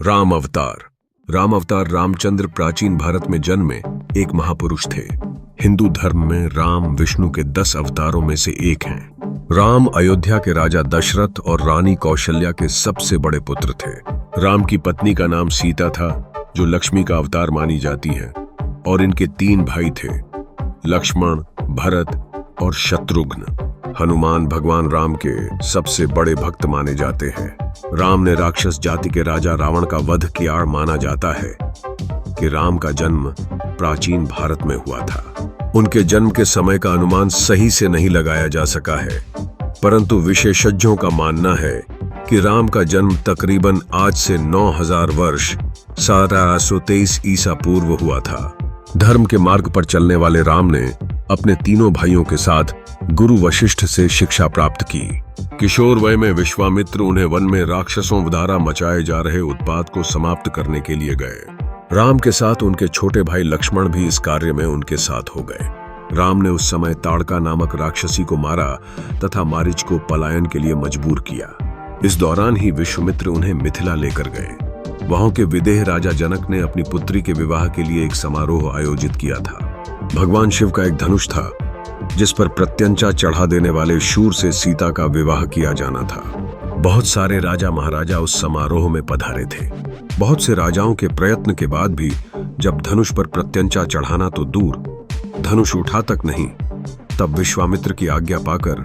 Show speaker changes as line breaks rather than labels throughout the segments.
राम अवतार। राम अवतार रामचंद्र प्राचीन भारत में जन्मे एक महापुरुष थे। हिंदू धर्म में राम विष्णु के 10 अवतारों में से एक हैं। राम अयोध्या के राजा दशरथ और रानी कौशल्या के सबसे बड़े पुत्र थे। राम की पत्नी का नाम सीता था, जो लक्ष्मी का अवतार मानी जाती है, और इनके 3 भाई थे, लक्ष्मण, भरत और शत्रुघ्न। हनुमान भगवान राम के सबसे बड़े भक्त माने जाते हैं। राम ने राक्षस जाति के राजा रावण का वध किया और माना जाता है कि राम का जन्म प्राचीन भारत में हुआ था। उनके जन्म के समय का अनुमान सही से नहीं लगाया जा सका है, परंतु विशेषज्ञों का मानना है कि राम का जन्म तकरीबन आज से 9000 वर्ष 1723 ईसा पूर्व हुआ था। धर्म के मार्ग पर चलने वाले राम ने अपने तीनों भाइयों के साथ गुरु वशिष्ठ से शिक्षा प्राप्त की। किशोर वय में विश्वामित्र उन्हें वन में राक्षसों द्वारा मचाए जा रहे उत्पात को समाप्त करने के लिए गए। राम के साथ उनके छोटे भाई लक्ष्मण भी इस कार्य में उनके साथ हो गए। राम ने उस समय ताड़का नामक राक्षसी को मारा तथा मारीच को पलायन के लिए मजबूर किया। इस दौरान ही विश्वामित्र उन्हें मिथिला लेकर गए। वहां के विदेह राजा जनक ने अपनी पुत्री के विवाह के लिए एक समारोह आयोजित किया था। भगवान शिव का एक धनुष था, जिस पर प्रत्यंचा चढ़ा देने वाले शूर से सीता का विवाह किया जाना था। बहुत सारे राजा महाराजा उस समारोह में पधारे थे। बहुत से राजाओं के प्रयत्न के बाद भी जब धनुष पर प्रत्यंचा चढ़ाना तो दूर, धनुष उठा तक नहीं, तब विश्वामित्र की आज्ञा पाकर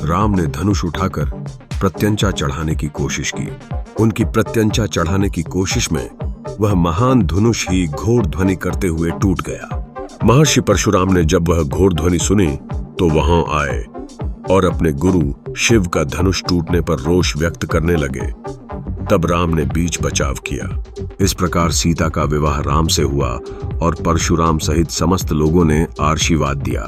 राम ने धनुष उठाकर प्रत्यंचा चढ़ाने की कोशिश की। उनकी प्रत्यंचा चढ़ाने की कोशिश में वह महान धनुष ही घोर ध्वनि करते हुए टूट गया। महर्षि परशुराम ने जब वह घोर ध्वनि सुनी तो वहां आए और अपने गुरु शिव का धनुष टूटने पर रोष व्यक्त करने लगे। तब राम ने बीच बचाव किया। इस प्रकार सीता का विवाह राम से हुआ और परशुराम सहित समस्त लोगों ने आशीर्वाद दिया।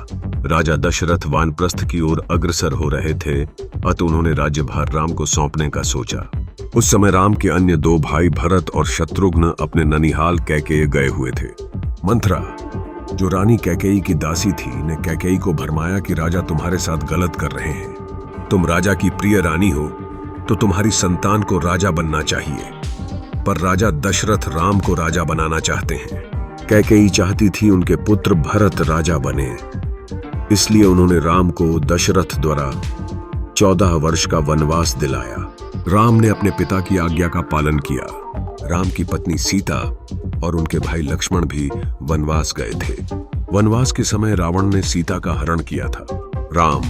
राजा दशरथ वानप्रस्थ की ओर अग्रसर हो रहे थे, अतः उन्होंने राज्यभार राम को सौंपने का सोचा। उस समय राम के अन्य 2 भाई भरत और शत्रुघ्न अपने ननिहाल कैकेयी गए हुए थे। मंथरा, जो रानी कैकेयी की दासी थी, ने कैकेयी को भरमाया कि राजा तुम्हारे साथ गलत कर रहे हैं। तुम राजा की प्रिय रानी हो तो तुम्हारी संतान को राजा बनना चाहिए, पर राजा दशरथ राम को राजा बनाना चाहते हैं। कैकेयी चाहती थी उनके पुत्र भरत राजा बने, इसलिए उन्होंने राम को दशरथ द्वारा 14 वर्ष का वनवास दिलाया। राम ने अपने पिता की आज्ञा का पालन किया। राम की पत्नी सीता और उनके भाई लक्ष्मण भी वनवास गए थे। वनवास के समय रावण ने सीता का हरण किया था। राम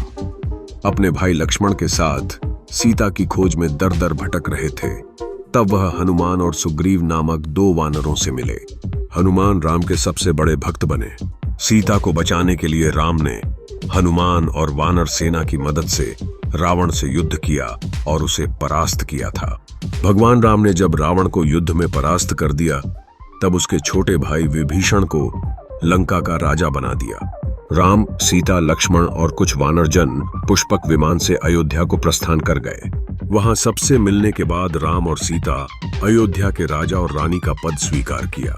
अपने भाई लक्ष्मण के साथ सीता की खोज में दर दर भटक रहे थे। तब वह हनुमान और सुग्रीव नामक 2 वानरों से मिले। हनुमान राम के सबसे बड़े भक्त बने। सीता को बचाने के लिए राम ने हनुमान और वानर सेना की मदद से रावण से युद्ध किया और उसे परास्त किया था। भगवान राम ने जब रावण को युद्ध में परास्त कर दिया, तब उसके छोटे भाई विभीषण को लंका का राजा बना दिया। राम, सीता, लक्ष्मण और कुछ वानरजन पुष्पक विमान से अयोध्या को प्रस्थान कर गए। वहां सबसे मिलने के बाद राम और सीता अयोध्या के राजा और रानी का पद स्वीकार किया।